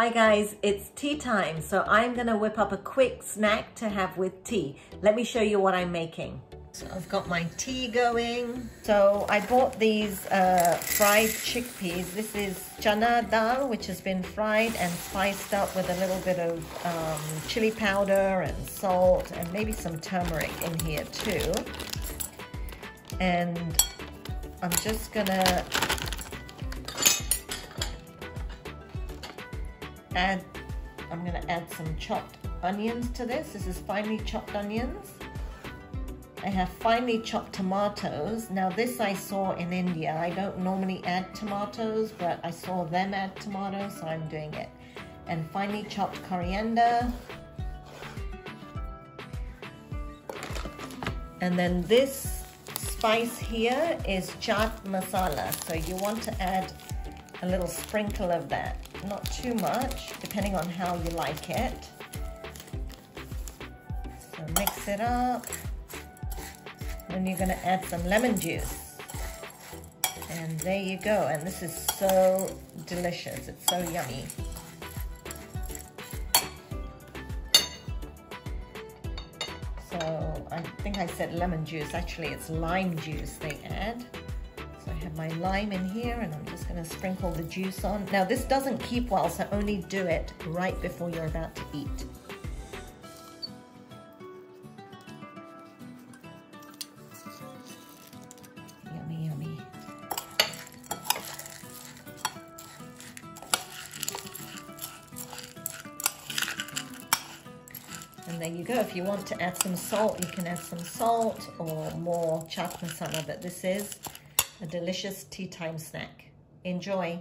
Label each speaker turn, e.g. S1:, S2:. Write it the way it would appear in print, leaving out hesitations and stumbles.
S1: Hi guys, it's tea time, so I'm gonna whip up a quick snack to have with tea. Let me show you what I'm making. So I've got my tea going. So I bought these fried chickpeas. This is chana dal, which has been fried and spiced up with a little bit of chili powder and salt and maybe some turmeric in here too. And I'm just gonna add some chopped onions to this. This is finely chopped onions. I have finely chopped tomatoes. Now this I saw in India. I don't normally add tomatoes, but I saw them add tomatoes, so I'm doing it. And finely chopped coriander. And then this spice here is chaat masala. So you want to add a little sprinkle of that. Not too much, depending on how you like it. So mix it up. Then you're gonna add some lemon juice. And there you go. And this is so delicious. It's so yummy. So I think I said lemon juice. Actually, it's lime juice they add. So I have my lime in here and I'm just gonna sprinkle the juice on. Now this doesn't keep well, so only do it right before you're about to eat. Yummy, yummy. And there you go. If you want to add some salt, you can add some salt or more chaat masala, but this is a delicious tea time snack. Enjoy.